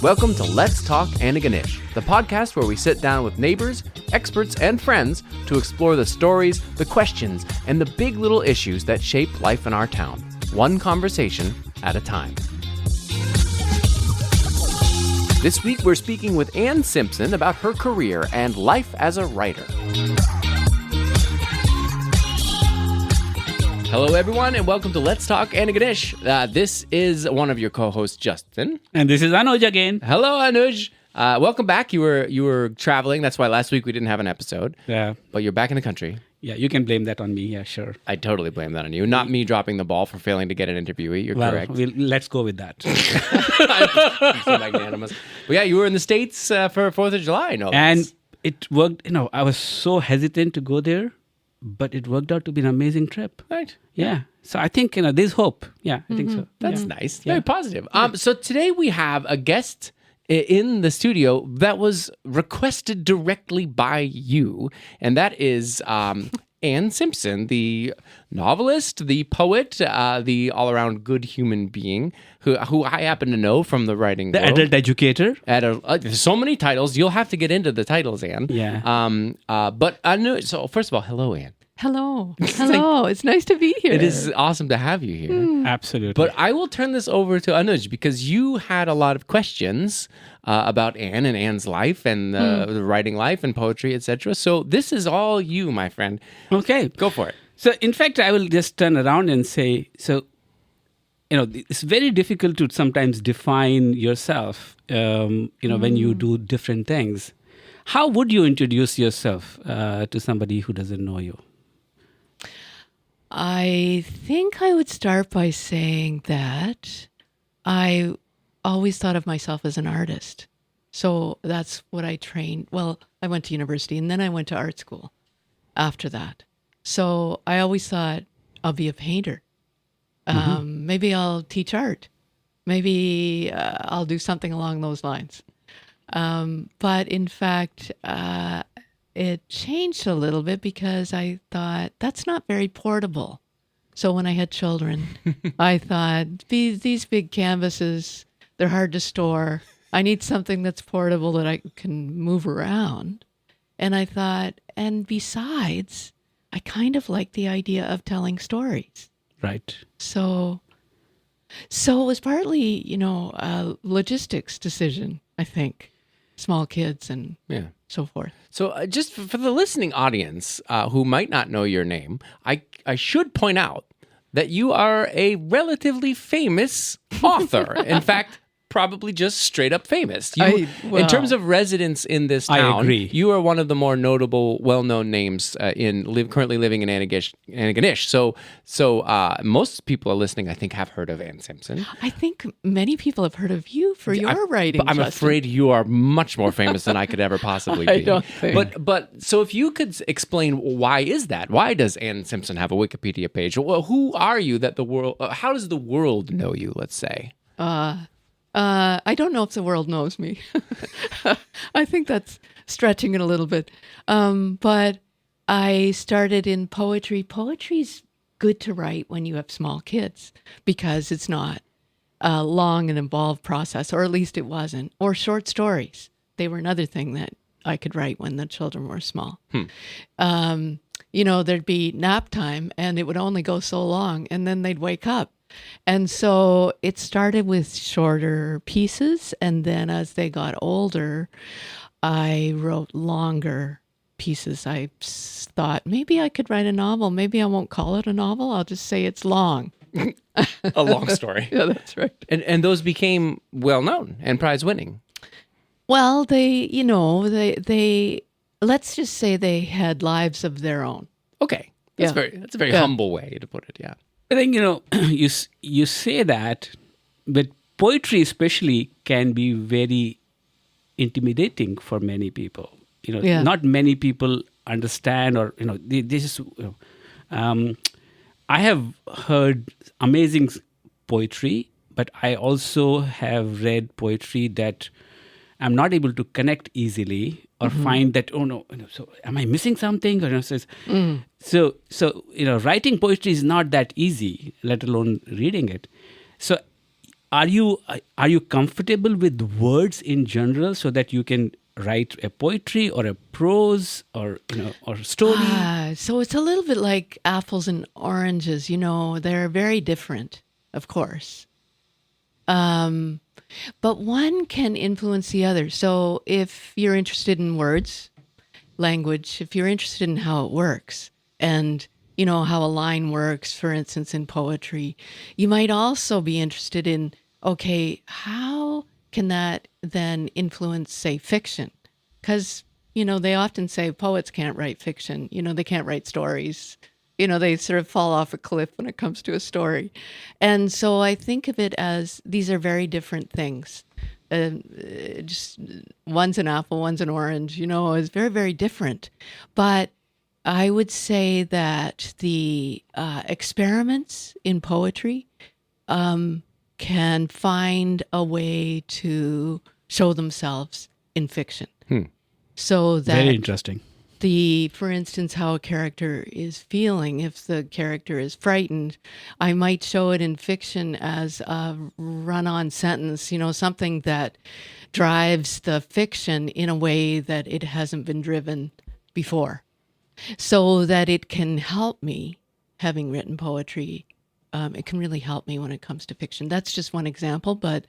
Welcome to Let's Talk Antigonish, the podcast where we sit down with neighbors, experts, and friends to explore the stories, the questions, and the big little issues that shape life in our town, one conversation at a time. This week we're speaking with Ann Simpson about her career and life as a writer. Hello, everyone, and welcome to Let's Talk Antigonish. This is one of your co-hosts, Justin. And this is Anuj again. Hello, Anuj. Welcome back. You were traveling. That's why last week we didn't have an episode. Yeah. But you're back in the country. Yeah, you can blame that on me. Yeah, sure. I totally blame that on you. Not me dropping the ball for failing to get an interviewee. You're correct. Let's go with that. I'm so magnanimous. But yeah, you were in the States for 4th of July, no less. And it worked. I was so hesitant to go there, but it worked out to be an amazing trip. Right. Yeah. So I think, there's hope. Yeah, I think so. That's Yeah. nice. Very positive. So today we have a guest in the studio that was requested directly by you, and that is Ann Simpson, the novelist, the poet, the all-around good human being who I happen to know from the writing The world. adult educator. There's so many titles. You'll have to get into the titles, Ann. Yeah. But I know. So first of all, hello, Ann. Hello. It's nice to be here. It is awesome to have you here. Absolutely. But I will turn this over to Anuj because you had a lot of questions about Ann and Ann's life and the writing life and poetry, etc. So this is all you, my friend. Okay. Go for it. So in fact, I will just turn around and say, it's very difficult to sometimes define yourself, when you do different things. How would you introduce yourself to somebody who doesn't know you? I think I would start by saying that I always thought of myself as an artist. So that's what I trained. Well, I went to university and then I went to art school after that. So I always thought I'll be a painter. Maybe I'll teach art. Maybe I'll do something along those lines. But in fact, it changed a little bit because I thought that's not very portable. So when I had children, I thought these big canvases, they're hard to store. I need something that's portable that I can move around. And I thought, and besides, I kind of like the idea of telling stories. Right. So it was partly, a logistics decision, I think. Small kids and so forth. So just for the listening audience who might not know your name, I should point out that you are a relatively famous author. In fact, probably just straight up famous. In terms of residence in this town, I agree. You are one of the more notable, well-known names currently living in Antigonish. So most people are listening, I think, have heard of Ann Simpson. I think many people have heard of you for your writing. But I'm afraid you are much more famous than I could ever possibly be. I don't think. But so if you could explain why is that? Why does Ann Simpson have a Wikipedia page? Well, who are you that the world? How does the world know you? Let's say. I don't know if the world knows me. I think that's stretching it a little bit. But I started in poetry. Poetry's good to write when you have small kids because it's not a long and involved process, or at least it wasn't. Or short stories. They were another thing that I could write when the children were small. There'd be nap time and it would only go so long and then they'd wake up. And so it started with shorter pieces. And then as they got older, I wrote longer pieces. I thought maybe I could write a novel. Maybe I won't call it a novel. I'll just say it's long. A long story. Yeah, that's right. And those became well-known and prize-winning. Well, they let's just say they had lives of their own. Okay. That's a very humble way to put it, yeah. I think, you say that, but poetry especially can be very intimidating for many people. Not many people understand or, I have heard amazing poetry, but I also have read poetry that I'm not able to connect easily or find that, so am I missing something? Or so writing poetry is not that easy, let alone reading it. So are you comfortable with words in general, so that you can write a poetry or a prose or or story? So it's a little bit like apples and oranges. They're very different, of course. But one can influence the other. So if you're interested in words, language, if you're interested in how it works and how a line works, for instance, in poetry, you might also be interested in, okay, how can that then influence, say, fiction? Because, they often say poets can't write fiction. They can't write stories. They sort of fall off a cliff when it comes to a story. And so I think of it as these are very different things. Just one's an apple, one's an orange, is very, very different. But I would say that the experiments in poetry can find a way to show themselves in fiction. So that Very interesting. for instance, how a character is feeling. If the character is frightened, I might show it in fiction as a run-on sentence, something that drives the fiction in a way that it hasn't been driven before, so that it can help me, having written poetry. It can really help me when it comes to fiction. That's just one example, but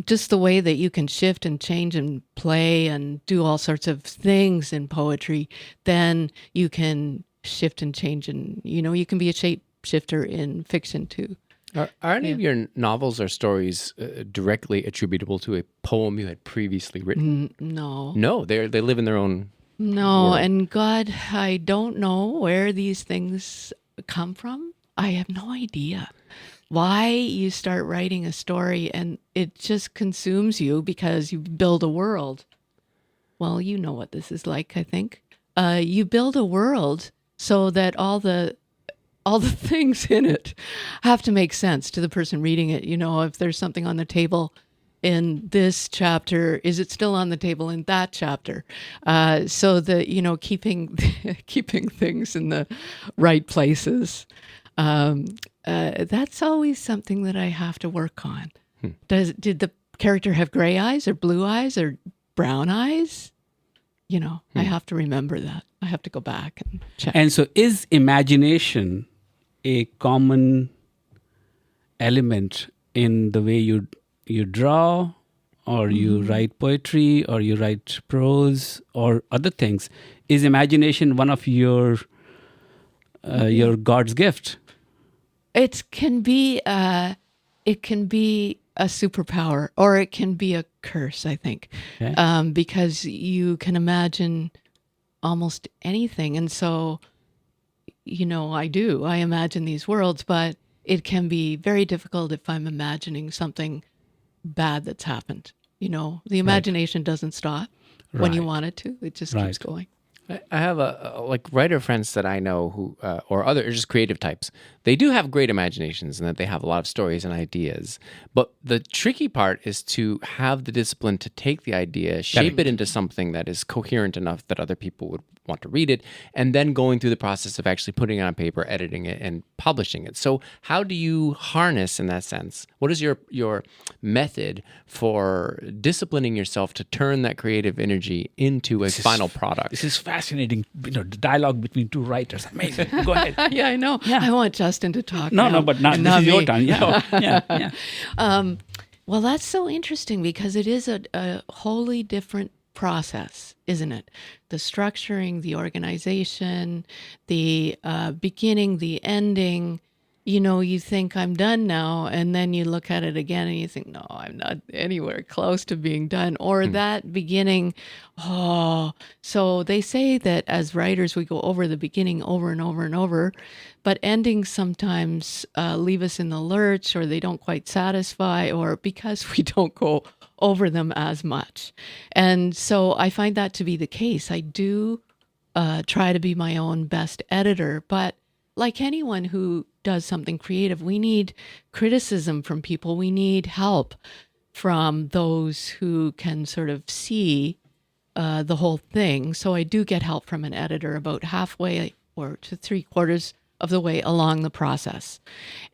just the way that you can shift and change and play and do all sorts of things in poetry, then you can shift and change, and you can be a shape shifter in fiction too. Are any of your novels or stories directly attributable to a poem you had previously written? No. No, they live in their own No, world. and God, I don't know where these things come from. I have no idea why you start writing a story and it just consumes you because you build a world. Well, you know what this is like, I think. You build a world so that all the things in it have to make sense to the person reading it. If there's something on the table in this chapter, is it still on the table in that chapter? So that, keeping things in the right places. That's always something that I have to work on. Did the character have gray eyes or blue eyes or brown eyes? I have to remember that. I have to go back and check. And so, is imagination a common element in the way you draw, or you write poetry, or you write prose, or other things? Is imagination one of your God's gift? It can be a superpower, or it can be a curse, I think, Okay. because you can imagine almost anything. And so, I imagine these worlds, but it can be very difficult if I'm imagining something bad that's happened. The imagination doesn't stop when you Right. want it to. It just Right. keeps going. I have like writer friends that I know who, or other just creative types. They do have great imaginations and that they have a lot of stories and ideas. But the tricky part is to have the discipline to take the idea, shape it into something that is coherent enough that other people would want to read it, and then going through the process of actually putting it on paper, editing it, and publishing it. So how do you harness, in that sense, what is your method for disciplining yourself to turn that creative energy into a final product? This is fascinating. The dialogue between two writers. Amazing. Go ahead. Yeah, I know. Yeah. I want Justin to talk. No, now, but not. and This is your me. turn. Yeah. Well, that's so interesting because it is a wholly different process, isn't it? The structuring, the organization, the beginning, the ending. You think I'm done now, and then you look at it again and you think, no, I'm not anywhere close to being done. Or that beginning, so they say that as writers, we go over the beginning over and over and over, but endings sometimes leave us in the lurch, or they don't quite satisfy, or because we don't go over them as much. And so I find that to be the case. I do try to be my own best editor, but like anyone who does something creative, we need criticism from people. We need help from those who can sort of see the whole thing. So I do get help from an editor about halfway or to 3/4 of the way along the process.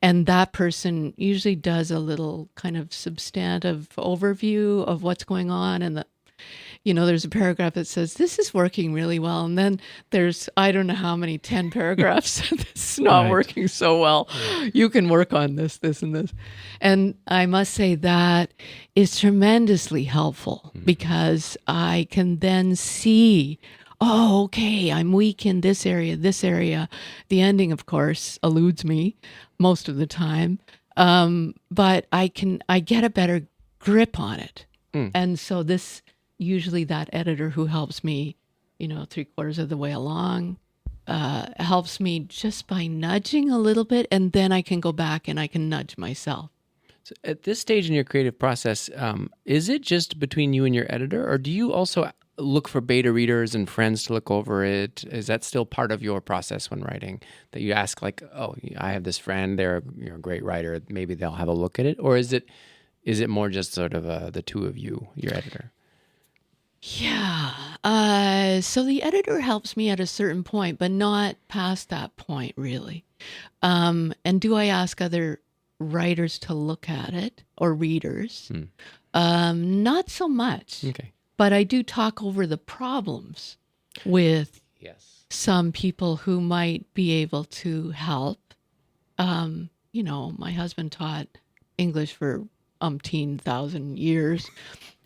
And that person usually does a little kind of substantive overview of what's going on. And there's a paragraph that says, this is working really well. And then there's, I don't know how many, 10 paragraphs. This is not working so well. You can work on this, and this. And I must say that is tremendously helpful because I can then see, oh, okay, I'm weak in this area. The ending, of course, eludes me most of the time. But I get a better grip on it. And so usually that editor who helps me, 3/4 of the way along, helps me just by nudging a little bit, and then I can go back and I can nudge myself. So at this stage in your creative process, is it just between you and your editor, or do you also look for beta readers and friends to look over it? Is that still part of your process when writing, that you ask like, oh, I have this friend, they're a great writer, maybe they'll have a look at it? Or is it more just sort of the two of you, your editor? Yeah. So the editor helps me at a certain point, but not past that point, really. And do I ask other writers to look at it, or readers? Not so much. Okay. But I do talk over the problems with some people who might be able to help. My husband taught English for umpteen thousand years,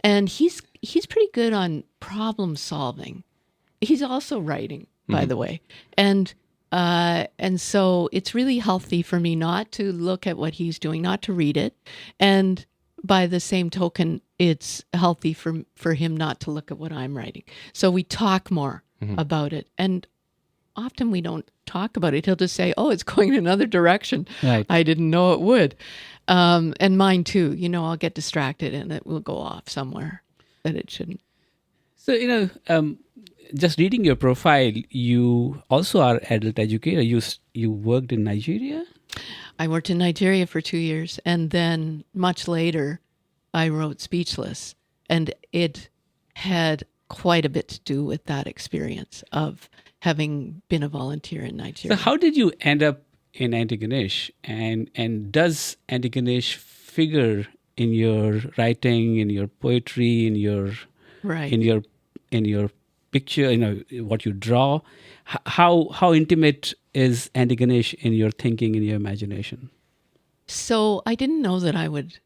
and he's pretty good on problem solving. He's also writing, by the way, and so it's really healthy for me not to look at what he's doing, not to read it, and by the same token, it's healthy for him not to look at what I'm writing. So we talk more about it, and often we don't talk about it. He'll just say, "Oh, it's going in another direction. Right. I didn't know it would." And mine too. I'll get distracted and it will go off somewhere that it shouldn't. So, just reading your profile, you also are adult educator. You worked in Nigeria? I worked in Nigeria for 2 years, and then much later, I wrote Speechless, and it had quite a bit to do with that experience of having been a volunteer in Nigeria. So how did you end up in Antigonish, and does Antigonish figure in your writing, in your poetry, in your picture, what you draw? How intimate is Antigonish in your thinking, in your imagination? So I didn't know that I would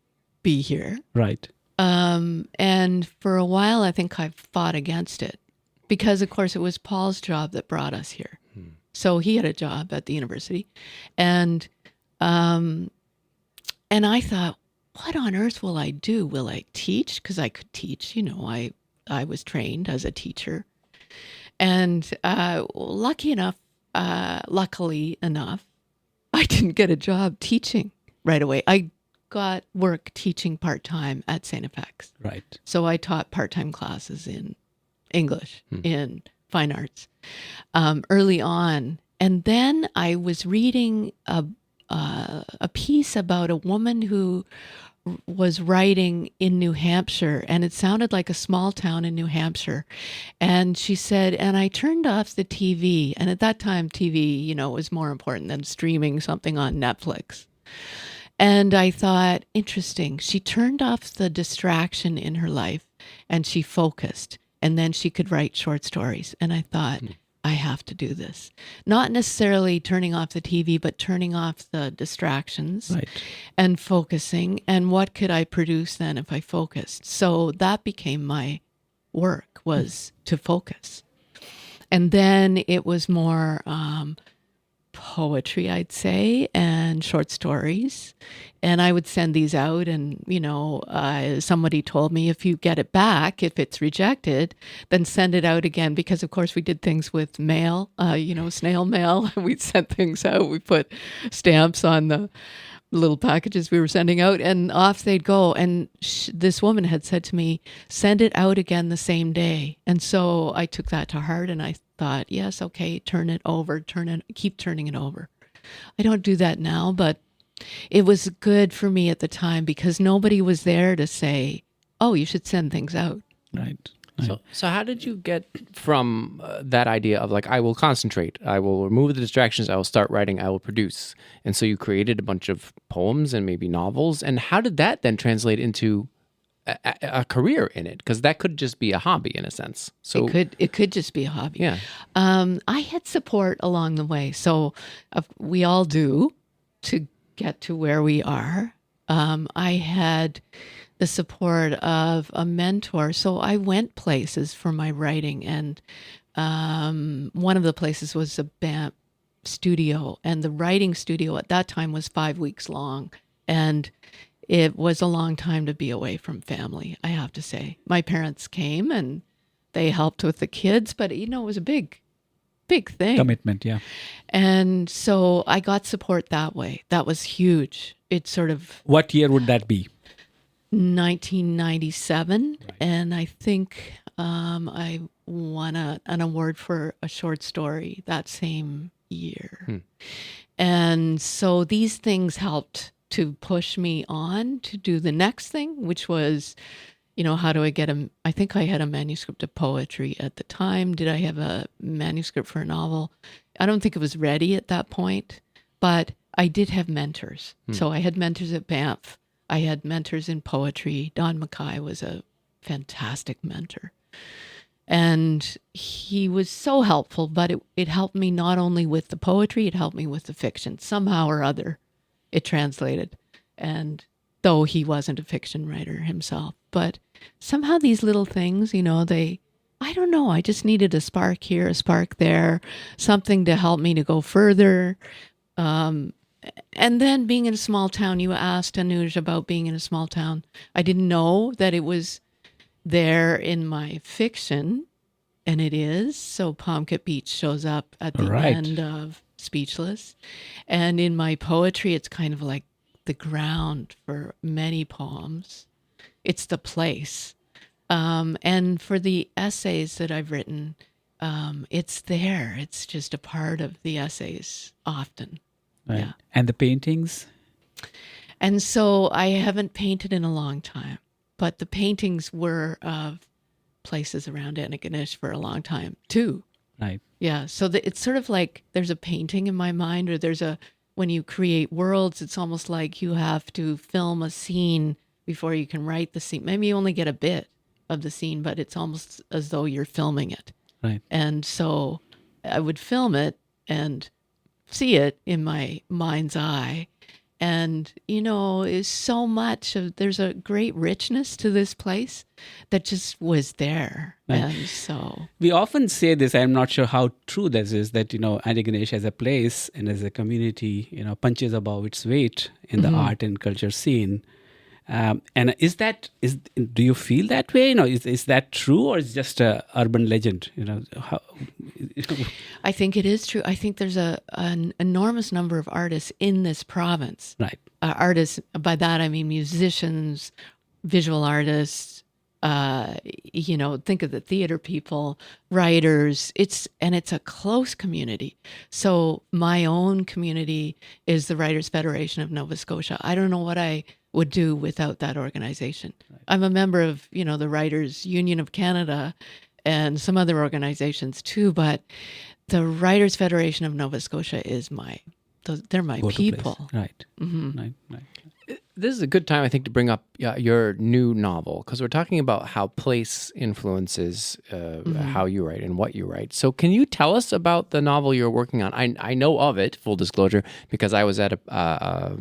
be here. Right. And for a while, I think I fought against it because, of course, it was Paul's job that brought us here. So he had a job at the university, and I thought, what on earth will I do? Will I teach? Because I could teach. I was trained as a teacher, and luckily enough, I didn't get a job teaching right away. I got work teaching part-time at St. FX. Right. So I taught part-time classes in English, in fine arts, early on. And then I was reading a piece about a woman who was writing in New Hampshire, and it sounded like a small town in New Hampshire. And she said, and I turned off the TV. And at that time, TV, was more important than streaming something on Netflix. And I thought, interesting. She turned off the distraction in her life and she focused, and then she could write short stories. And I thought, I have to do this. Not necessarily turning off the TV, but turning off the distractions and focusing. And what could I produce then if I focused? So that became my work, was to focus. And then it was more poetry, I'd say, and short stories. And I would send these out, and, somebody told me, if you get it back, if it's rejected, then send it out again. Because, of course, we did things with mail, snail mail. We'd send things out. We put stamps on the little packages we were sending out, and off they'd go. And this woman had said to me, send it out again the same day. And so I took that to heart, and I thought, yes, okay, keep turning it over. I don't do that now, but it was good for me at the time because nobody was there to say, oh, you should send things out. Right. So how did you get from that idea of like, I will concentrate, I will remove the distractions, I will start writing, I will produce. And so you created a bunch of poems and maybe novels. And how did that then translate into a career in it? Because that could just be a hobby in a sense. So it could just be a hobby. Yeah. I had support along the way. So we all do to get to where we are. I had the support of a mentor. So I went places for my writing, and one of the places was a Banff studio, and the writing studio at that time was 5 weeks long, and it was a long time to be away from family, I have to say. My parents came and they helped with the kids, but it was a big thing. Commitment, yeah. And so I got support that way. That was huge. It sort of What year would that be? 1997, and I think I won an award for a short story that same year. And so these things helped to push me on to do the next thing, which was, how do I get I think I had a manuscript of poetry at the time. Did I have a manuscript for a novel? I don't think it was ready at that point, but I did have mentors. So I had mentors at Banff. I had mentors in poetry. Don Mackay was a fantastic mentor. And he was so helpful, but it helped me not only with the poetry, it helped me with the fiction. Somehow or other, it translated. And though he wasn't a fiction writer himself, but somehow these little things, I don't know, I just needed a spark here, a spark there, something to help me to go further. And then being in a small town, you asked Anuj about being in a small town. I didn't know that it was there in my fiction, and it is. So Palmkit Beach shows up at the end of Speechless. And in my poetry, it's kind of like the ground for many poems. It's the place. And for the essays that I've written, it's there. It's just a part of the essays often. Right. Yeah. And the paintings? And so I haven't painted in a long time, but the paintings were of places around Antigonish for a long time too. Right. Yeah. So it's sort of like there's a painting in my mind, or when you create worlds, it's almost like you have to film a scene before you can write the scene. Maybe you only get a bit of the scene, but it's almost as though you're filming it. Right. And so I would film it and see it in my mind's eye. And, is so much there's a great richness to this place that just was there. Right. And so we often say this, I'm not sure how true this is, that, Antigonish as a place and as a community, punches above its weight in the art and culture scene. And do you feel that way? Is that true, or is it just a urban legend? I think it is true. I think there's an enormous number of artists in this province. Right. Artists, by that I mean musicians, visual artists, think of the theater people, writers. It's a close community. So my own community is the Writers Federation of Nova Scotia. I don't know what I would do without that organization. Right. I'm a member of, the Writers Union of Canada and some other organizations too, but the Writers Federation of Nova Scotia is they're my people. Place. Right. Mm-hmm. Right. This is a good time, I think, to bring up your new novel, because we're talking about how place influences how you write and what you write. So can you tell us about the novel you're working on? I know of it, full disclosure, because I was at a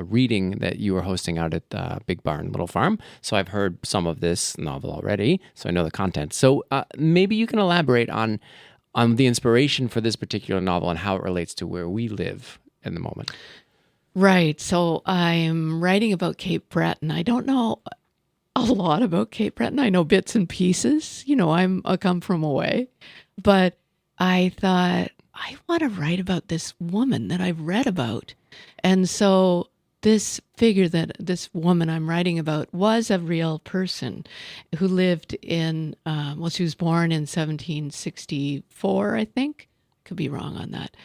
reading that you were hosting out at Big Barn Little Farm. So I've heard some of this novel already, so I know the content. So maybe you can elaborate on the inspiration for this particular novel and how it relates to where we live in the moment. Right. So I'm writing about Cape Breton. I don't know a lot about Cape Breton. I know bits and pieces. I come from away. But I thought, I want to write about this woman that I've read about. And so this woman I'm writing about was a real person who lived in, she was born in 1764, I think. Could be wrong on that,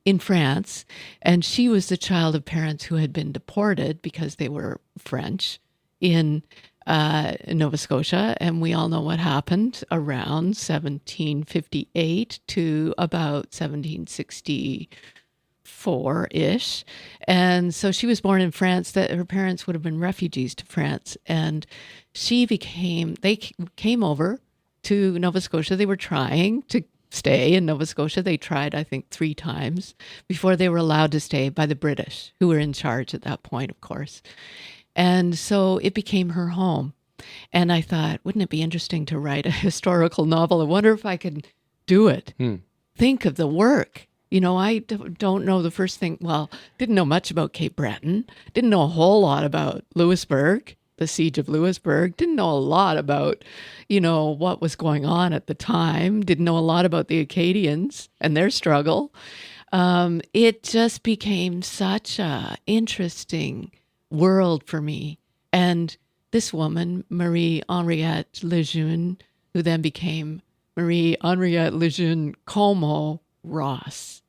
in France. And she was the child of parents who had been deported because they were French in Nova Scotia, and we all know what happened around 1758 to about 1764-ish. And so she was born in France. That her parents would have been refugees to France, and they came over to Nova Scotia. They were trying to stay in Nova Scotia. They tried, I think, 3 times before they were allowed to stay by the British, who were in charge at that point, of course. And so it became her home. And I thought, wouldn't it be interesting to write a historical novel? I wonder if I could do it. Think of the work. I don't know the first thing. Well, didn't know much about Cape Breton. Didn't know a whole lot about Louisbourg, the siege of Louisbourg. Didn't know a lot about, what was going on at the time. Didn't know a lot about the Acadians and their struggle. It just became such a interesting world for me. And this woman, Marie Henriette Lejeune, who then became Marie Henriette Lejeune Como Ross.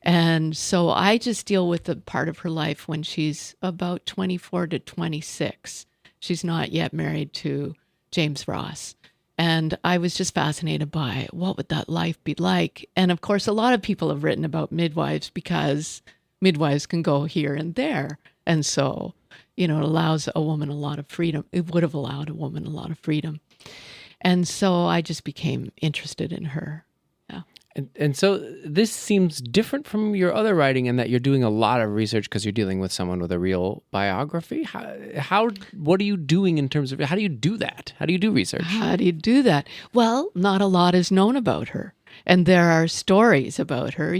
And so I just deal with the part of her life when she's about 24 to 26. She's not yet married to James Ross. And I was just fascinated by what would that life be like. And of course, a lot of people have written about midwives because midwives can go here and there. And so, it allows a woman a lot of freedom. It would have allowed a woman a lot of freedom. And so I just became interested in her. Yeah. And so this seems different from your other writing in that you're doing a lot of research because you're dealing with someone with a real biography. What are you doing in terms of, how do you do that? How do you do research? How do you do that? Well, not a lot is known about her. And there are stories about her,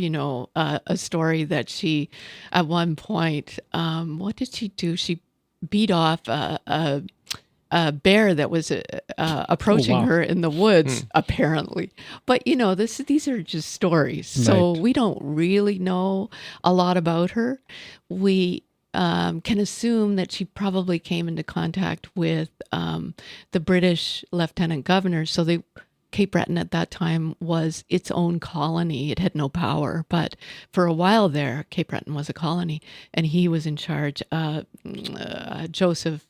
a story that she, at one point, what did she do? She beat off a bear that was approaching her in the woods, apparently. But, these are just stories. So we don't really know a lot about her. We can assume that she probably came into contact with the British lieutenant governor. So Cape Breton at that time was its own colony. It had no power, but for a while there, Cape Breton was a colony, and he was in charge. Joseph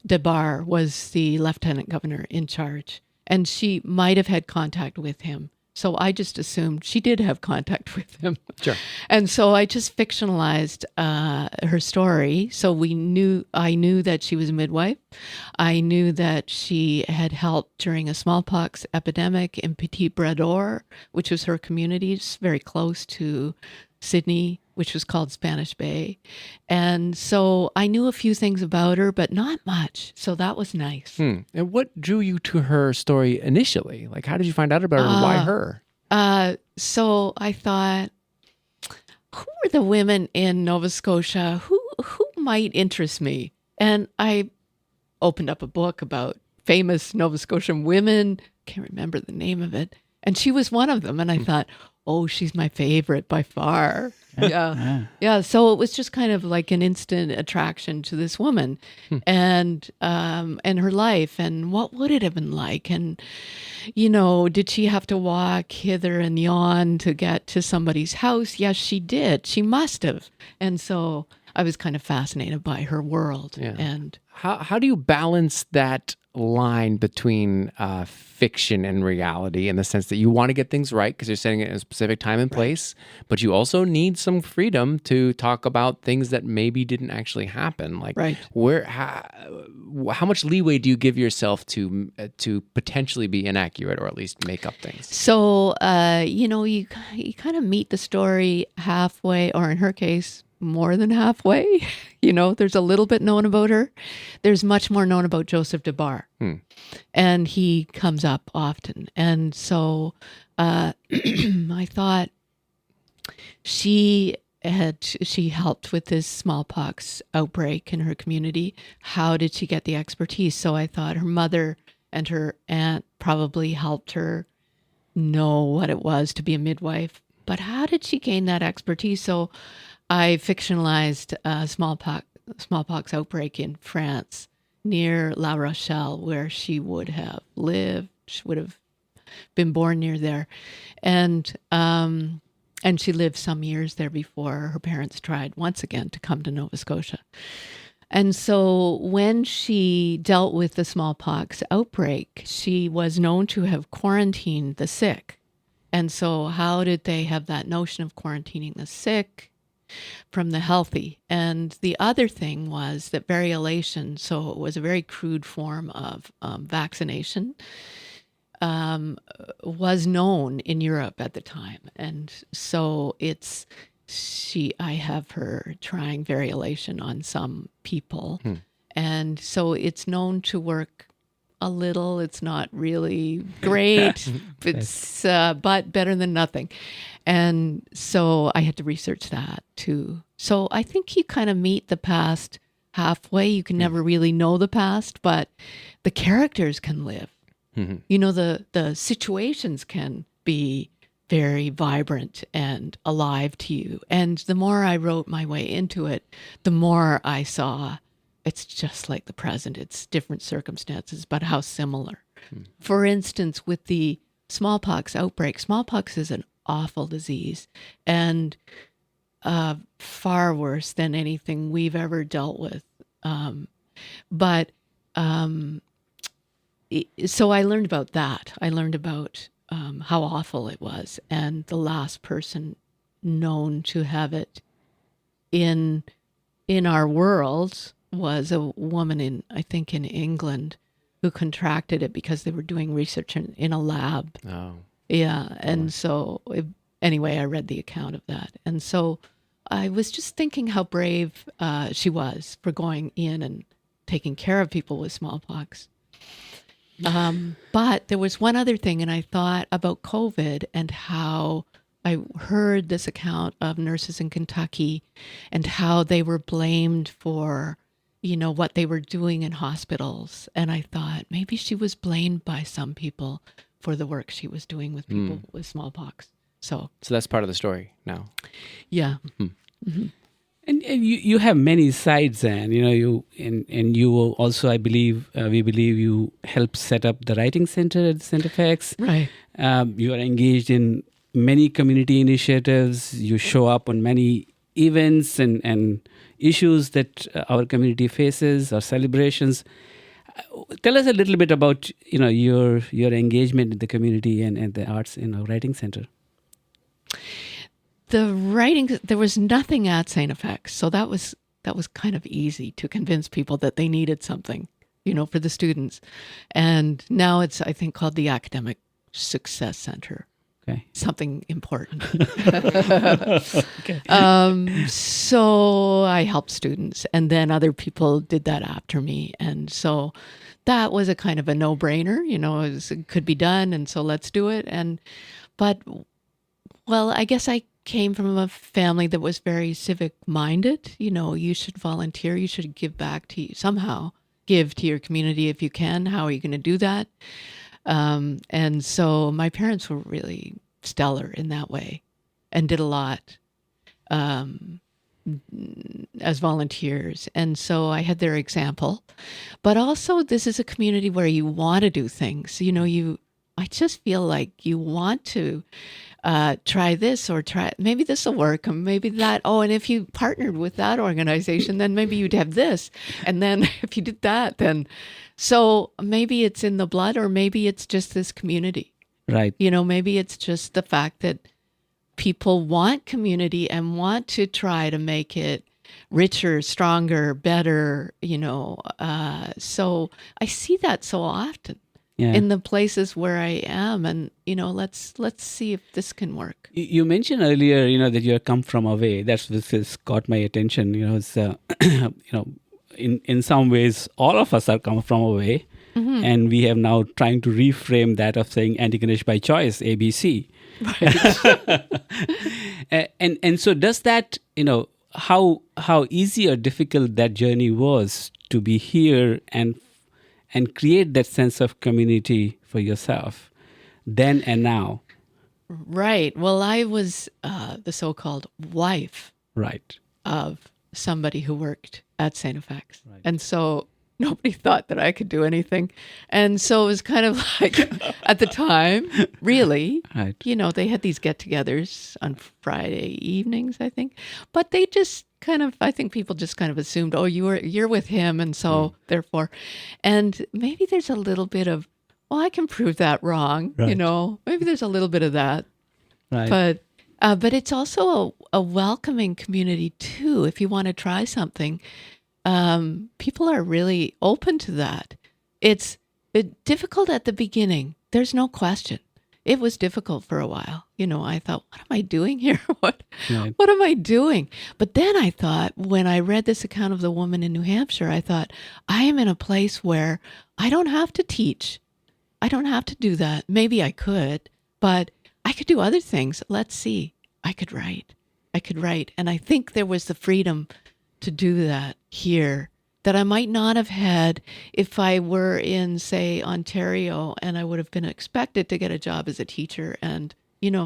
DeBar was the lieutenant governor in charge, and she might have had contact with him. So I just assumed she did have contact with him. Sure. And so I just fictionalized her story. So I knew that she was a midwife. I knew that she had helped during a smallpox epidemic in Petit Bras-d'Or, which was her community. It's very close to Sydney, which was called Spanish Bay. And so I knew a few things about her, but not much. So that was nice. And what drew you to her story initially? Like, how did you find out about her and why her? So I thought, who are the women in Nova Scotia who might interest me? And I opened up a book about famous Nova Scotian women. Can't remember the name of it. And she was one of them. And I thought, oh, she's my favorite by far. Yeah. So it was just kind of like an instant attraction to this woman and her life, and what would it have been like? And, did she have to walk hither and yon to get to somebody's house? Yes, she did. She must have. And so I was kind of fascinated by her world. Yeah. And how do you balance that line between fiction and reality, in the sense that you want to get things right because you're setting it in a specific time and place, but you also need some freedom to talk about things that maybe didn't actually happen? Like, how much leeway do you give yourself to potentially be inaccurate or at least make up things? So, you kind of meet the story halfway, or in her case, more than halfway. There's a little bit known about her. There's much more known about Joseph DeBar. And he comes up often. And so I thought she helped with this smallpox outbreak in her community. How did she get the expertise? So I thought her mother and her aunt probably helped her know what it was to be a midwife. But how did she gain that expertise? So I fictionalized a smallpox outbreak in France near La Rochelle, where she would have lived. She would have been born near there. And she lived some years there before her parents tried once again to come to Nova Scotia. And so when she dealt with the smallpox outbreak, she was known to have quarantined the sick. And so how did they have that notion of quarantining the sick from the healthy? And the other thing was that variolation, so it was a very crude form of vaccination, was known in Europe at the time. And so I have her trying variolation on some people. And so it's known to work a little. It's not really great, but better than nothing. And so I had to research that too. So I think you kind of meet the past halfway. You can never really know the past, but the characters can live. You know, the situations can be very vibrant and alive to you. And the more I wrote my way into it, the more I saw it's just like the present. It's different circumstances, but how similar. For instance, with the smallpox outbreak, smallpox is an awful disease and far worse than anything we've ever dealt with. So I learned about that. I learned about how awful it was. And the last person known to have it in our world was a woman I think in England who contracted it because they were doing research in a lab. Oh. Yeah. And so anyway, I read the account of that. And so I was just thinking how brave she was for going in and taking care of people with smallpox. But there was one other thing, and I thought about COVID and how I heard this account of nurses in Kentucky and how they were blamed for, what they were doing in hospitals. And I thought maybe she was blamed by some people for the work she was doing with people with smallpox. So that's part of the story now. Yeah. And you have many sides, and you also, I believe, we believe you helped set up the writing center at Centerfax. Right. You are engaged in many community initiatives. You show up on many events and issues that our community faces or celebrations. Tell us a little bit about your engagement in the community and the arts in our writing center. The writing, there was nothing at St. FX, so that was kind of easy to convince people that they needed something, for the students. And now it's, I think, called the Academic Success Center. Okay. Something important. Okay. So I helped students, and then other people did that after me. And so that was a kind of a no-brainer, it could be done, and so let's do it. But I guess I came from a family that was very civic-minded. You should volunteer, you should give back somehow give to your community if you can. How are you going to do that? And so my parents were really stellar in that way and did a lot as volunteers. And so I had their example. But also, this is a community where you want to do things. I just feel like you want to try this or maybe this will work, or maybe that. Oh, and if you partnered with that organization, then maybe you'd have this. And then if you did that, then so maybe it's in the blood, or maybe it's just this community. Right. Maybe it's just the fact that people want community and want to try to make it richer, stronger, better, so I see that so often. Yeah. In the places where I am, and let's see if this can work. You mentioned earlier, that you come from away. This has caught my attention. It's in some ways, all of us are come from away, and we have now trying to reframe that of saying Antigonish by choice, ABC. Right. and so does that, how easy or difficult that journey was to be here and create that sense of community for yourself then and now. Right. Well, I was the so-called wife of somebody who worked at St. FX. Right. And so nobody thought that I could do anything. And so it was kind of like, at the time, really, they had these get-togethers on Friday evenings, I think. But they just I think people just kind of assumed, oh, you're with him, and so therefore, and maybe there's a little bit of, well, I can prove that wrong, Right. Maybe there's a little bit of that, Right. but it's also a welcoming community too. If you want to try something, people are really open to that. It's difficult at the beginning. There's no question. It was difficult for a while. I thought, what am I doing here? What am I doing? But then I thought, when I read this account of the woman in New Hampshire, I thought, I am in a place where I don't have to teach. I don't have to do that. Maybe I could, but I could do other things. Let's see. I could write. And I think there was the freedom to do that here that I might not have had if I were in, say, Ontario, and I would have been expected to get a job as a teacher. And,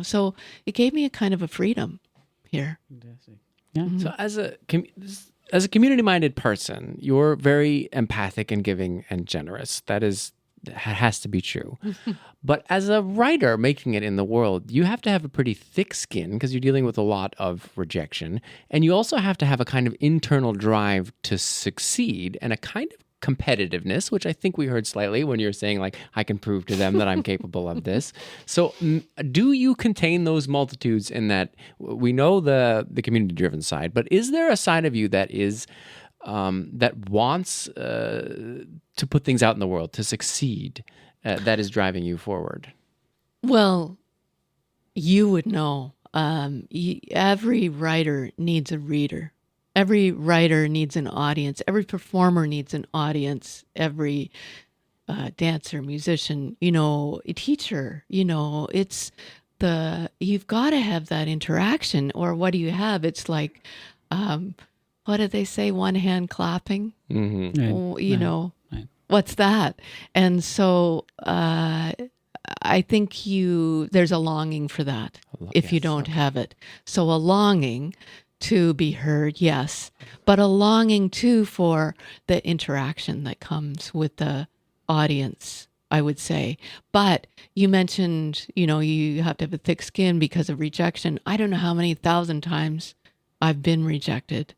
so it gave me a kind of a freedom here. Fantastic. Yeah. So as a community-minded person, you're very empathic and giving and generous. That has to be true. But as a writer making it in the world, you have to have a pretty thick skin because you're dealing with a lot of rejection. And you also have to have a kind of internal drive to succeed and a kind of competitiveness, which I think we heard slightly when you're saying, like, I can prove to them that I'm capable of this. So do you contain those multitudes in that we know the community-driven side, but is there a side of you that is that wants to put things out in the world, to succeed, that is driving you forward? Well, you would know. Every writer needs a reader. Every writer needs an audience. Every performer needs an audience. Every dancer, musician, a teacher, it's you've got to have that interaction, or what do you have? It's like, what did they say? One hand clapping, Right. Right. What's that? And so I think there's a longing for that if you don't have it. So a longing to be heard, yes, but a longing too for the interaction that comes with the audience, I would say. But you mentioned, you have to have a thick skin because of rejection. I don't know how many thousand times I've been rejected.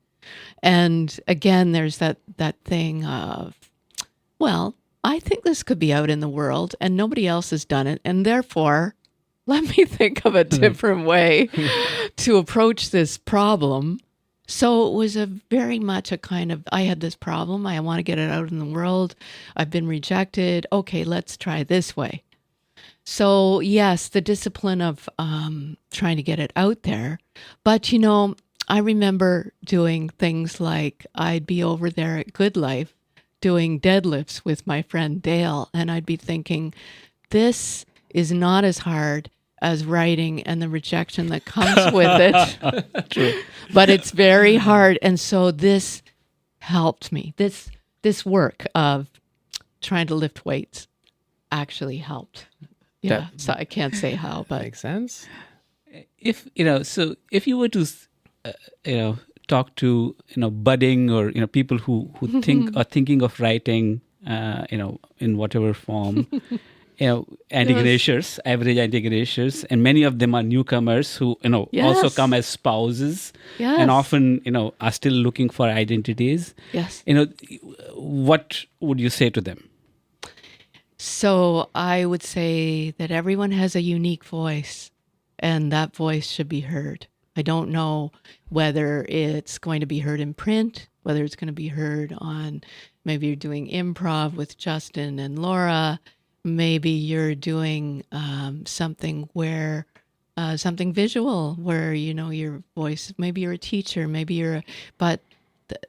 And again, there's that thing of, well, I think this could be out in the world and nobody else has done it. And therefore, let me think of a different way to approach this problem. So it was very much a kind of, I had this problem. I want to get it out in the world. I've been rejected. Okay, let's try this way. So yes, the discipline of trying to get it out there. But, I remember doing things like I'd be over there at Good Life doing deadlifts with my friend Dale, and I'd be thinking, this is not as hard as writing and the rejection that comes with it. True. But it's very hard. And so this helped me. This work of trying to lift weights actually helped. Yeah. So I can't say how, but Makes sense. If you were to talk to budding or people who think are thinking of writing in whatever form, Antigonish, average Antigonish, and many of them are newcomers who also come as spouses, and often are still looking for identities. Yes. What would you say to them? So I would say that everyone has a unique voice, and that voice should be heard. I don't know whether it's going to be heard in print, whether it's going to be heard on, maybe you're doing improv with Justin and Laura, maybe you're doing something where, something visual where, your voice, maybe you're a teacher, but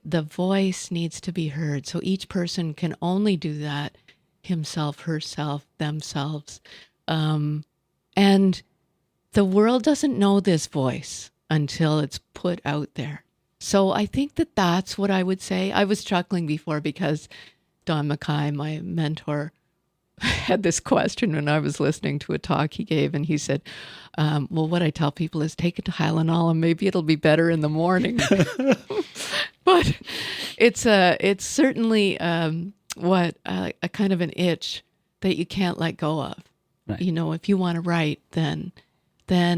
the voice needs to be heard. So each person can only do that, himself, herself, themselves. And the world doesn't know this voice until it's put out there. So I think that that's what I would say. I was chuckling before because Don Mackay, my mentor, had this question when I was listening to a talk he gave, and he said, well, what I tell people is take it to Tylenol and maybe it'll be better in the morning. But it's certainly a kind of an itch that you can't let go of. Right. If you want to write, then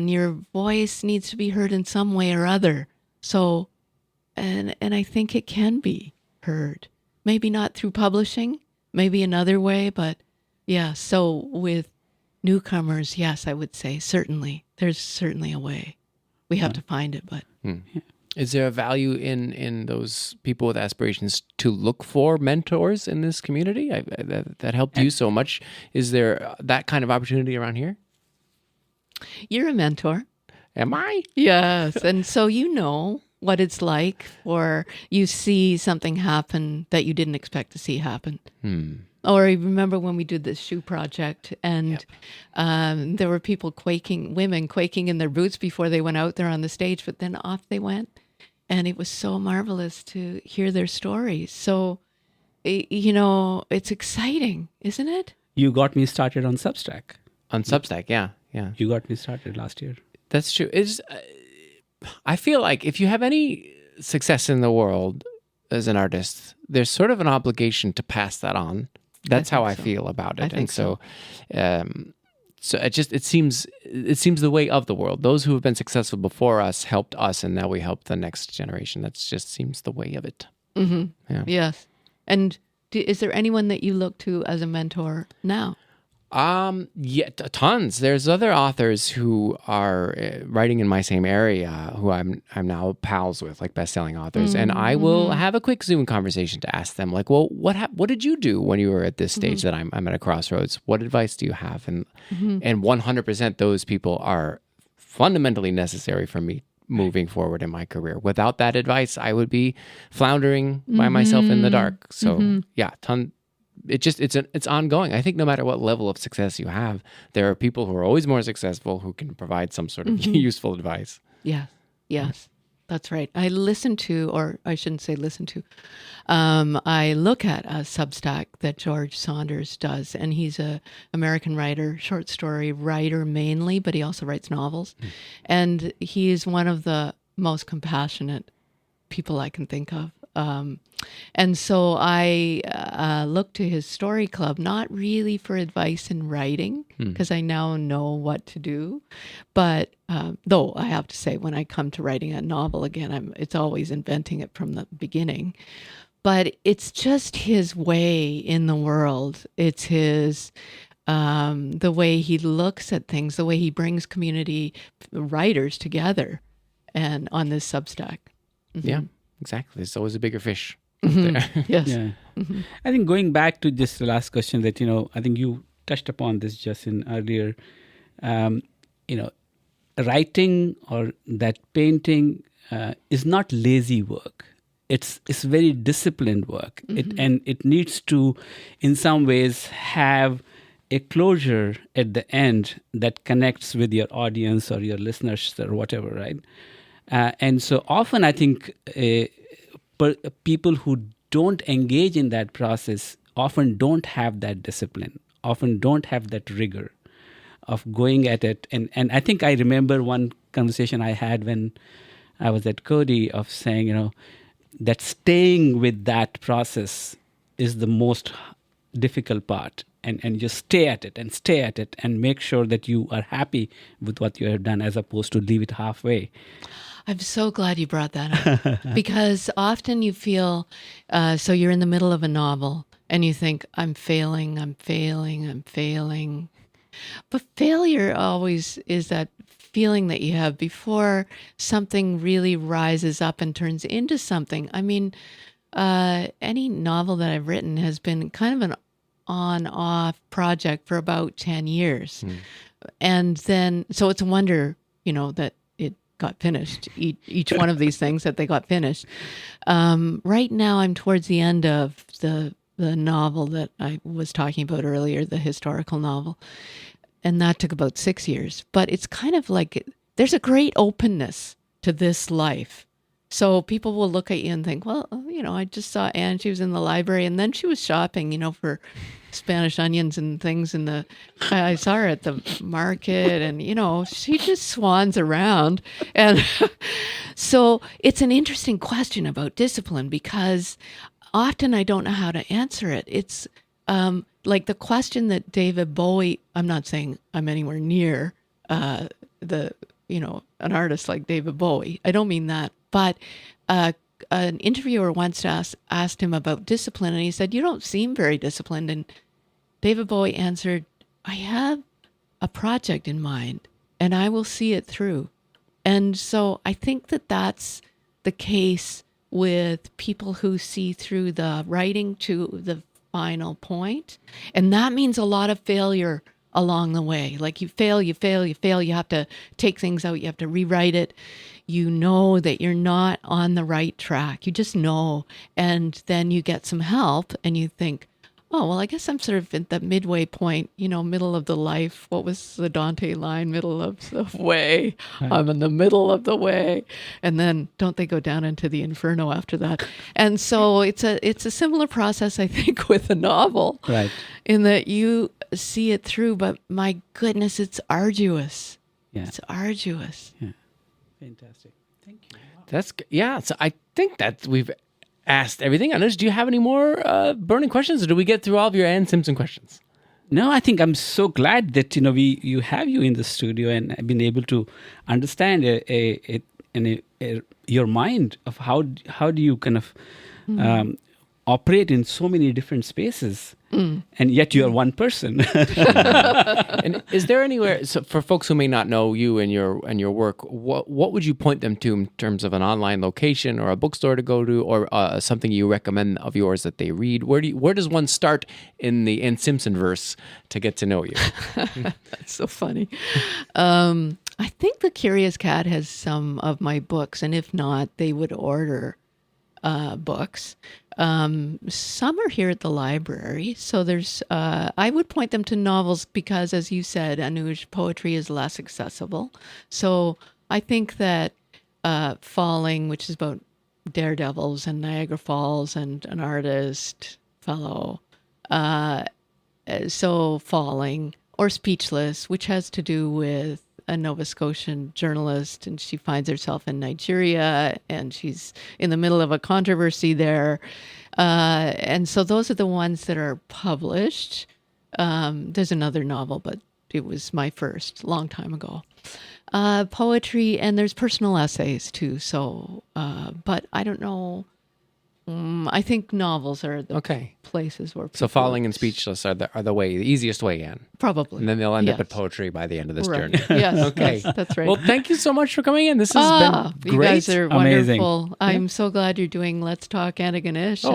your voice needs to be heard in some way or other. So and I think it can be heard. Maybe not through publishing, maybe another way, but yeah. So with newcomers, yes, I would say certainly there's certainly a way. We have to find it, but Is there a value in those people with aspirations to look for mentors in this community? That helped you so much. Is there that kind of opportunity around here? you're a mentor. Am I? Yes. And so you know what it's like, or you see something happen that you didn't expect to see happen. Or you remember when we did this shoe project and there were people women quaking in their boots before they went out there on the stage, but then off they went. And it was so marvelous to hear their stories. So, it's exciting, isn't it? You got me started on Substack. On Substack, yeah. You got me started last year. That's true. I feel like if you have any success in the world as an artist, there's sort of an obligation to pass that on. That's how I feel about it. And so it seems the way of the world. Those who have been successful before us helped us, and now we help the next generation. That just seems the way of it. Mm-hmm. Yeah. Yes. And is there anyone that you look to as a mentor now? Yeah, tons. There's other authors who are writing in my same area who I'm now pals with, like best-selling authors, and I will have a quick Zoom conversation to ask them, like, well, what did you do when you were at this stage that I'm at a crossroads? What advice do you have? And 100% those people are fundamentally necessary for me moving forward in my career. Without that advice, I would be floundering by myself in the dark. So yeah, it's ongoing. I think no matter what level of success you have, there are people who are always more successful who can provide some sort of useful advice. Yes, that's right. I listen to, or I shouldn't say listen to, I look at a Substack that George Saunders does, and he's a American writer, short story writer mainly, but he also writes novels. And he is one of the most compassionate people I can think of. And so I look to his story club, not really for advice in writing, because I now know what to do. But though I have to say, when I come to writing a novel again, it's always inventing it from the beginning. But it's just his way in the world. It's his the way he looks at things, the way he brings community writers together, and on this Substack. Yeah. Exactly. There's always a bigger fish. Yes. Yeah. I think going back to just the last question that, I think you touched upon this, Justin, earlier, writing or that painting is not lazy work. It's very disciplined work. And it needs to, in some ways, have a closure at the end that connects with your audience or your listeners or whatever, right? And so often I think people who don't engage in that process often don't have that discipline, often don't have that rigor of going at it. And I think I remember one conversation I had when I was at Cody of saying, that staying with that process is the most difficult part. And just stay at it and make sure that you are happy with what you have done as opposed to leave it halfway. I'm so glad you brought that up because often you feel, so you're in the middle of a novel and you think, I'm failing. But failure always is that feeling that you have before something really rises up and turns into something. I mean, any novel that I've written has been kind of an on-off project for about 10 years. And then, so it's a wonder, that it got finished, each one of these things that they got finished. Right now, I'm towards the end of the novel that I was talking about earlier, the historical novel. And that took about 6 years. But it's kind of like, there's a great openness to this life. So people will look at you and think, well, I just saw Anne, she was in the library, and then she was shopping, for Spanish onions and things. I saw her at the market, and, she just swans around. And so it's an interesting question about discipline because often I don't know how to answer it. It's like the question that David Bowie, I'm not saying I'm anywhere near an artist like David Bowie. I don't mean that. But an interviewer once asked him about discipline, and he said, "You don't seem very disciplined." And David Bowie answered, "I have a project in mind, and I will see it through." And so I think that that's the case with people who see through the writing to the final point. And that means a lot of failure along the way. Like you fail. You have to take things out. You have to rewrite it. You know that you're not on the right track. You just know. And then you get some help and you think, oh, well, I guess I'm sort of at the midway point, middle of the life. What was the Dante line? Middle of the way. Right. I'm in the middle of the way. And then don't they go down into the inferno after that? And so it's a similar process, I think, with a novel. Right. In that you see it through, but my goodness, it's arduous. Yeah. It's arduous. Yeah. Fantastic. Thank you. Wow. That's yeah. So I think that we've asked everything. Anuj, do you have any more burning questions, or do we get through all of your Anne Simpson questions? No, I think I'm so glad that you have you in the studio, and I've been able to understand your mind of how do you kind of operate in so many different spaces. And yet you are one person. And is there anywhere, so for folks who may not know you and your work, what would you point them to in terms of an online location or a bookstore to go to, or something you recommend of yours that they read? Where does one start in the Anne Simpson verse to get to know you? That's so funny. I think the Curious Cat has some of my books, and if not, they would order books. Some are here at the library. So there's, I would point them to novels because, as you said, Anuj, poetry is less accessible. So I think that Falling, which is about daredevils and Niagara Falls and an artist fellow, so Falling, or Speechless, which has to do with a Nova Scotian journalist, and she finds herself in Nigeria, and she's in the middle of a controversy there. And so those are the ones that are published. There's another novel, but it was my first, long time ago. Poetry, and there's personal essays too. So, but I don't know. I think novels are the places where people... So Falling and Speechless are the way, the easiest way in. Probably. And then they'll end up at poetry by the end of this journey. Yes. Okay. That's right. Well, thank you so much for coming in. This has been great. You guys are amazing. Wonderful. I'm so glad you're doing Let's Talk Antigonish.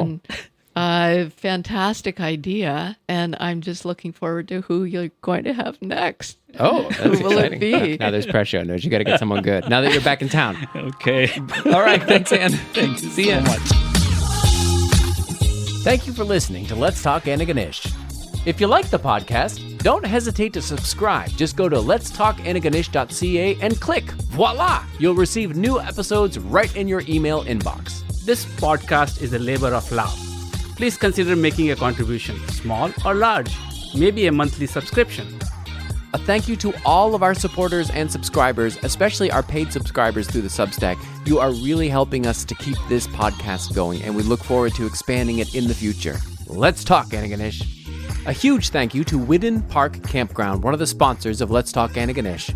And fantastic idea. And I'm just looking forward to who you're going to have next. Oh, that's Who will exciting. it be? Now there's pressure. No, you got to get someone good. Now that you're back in town. Okay. All right. Thanks, Anne. Thank you See so ya. much. Thank you for listening to Let's Talk Antigonish. If you like the podcast, don't hesitate to subscribe. Just go to letstalkantigonish.ca and click. Voila! You'll receive new episodes right in your email inbox. This podcast is a labor of love. Please consider making a contribution, small or large, maybe a monthly subscription. A thank you to all of our supporters and subscribers, especially our paid subscribers through the Substack. You are really helping us to keep this podcast going, and we look forward to expanding it in the future. Let's talk, Antigonish. A huge thank you to Whidden Park Campground, one of the sponsors of Let's Talk Antigonish.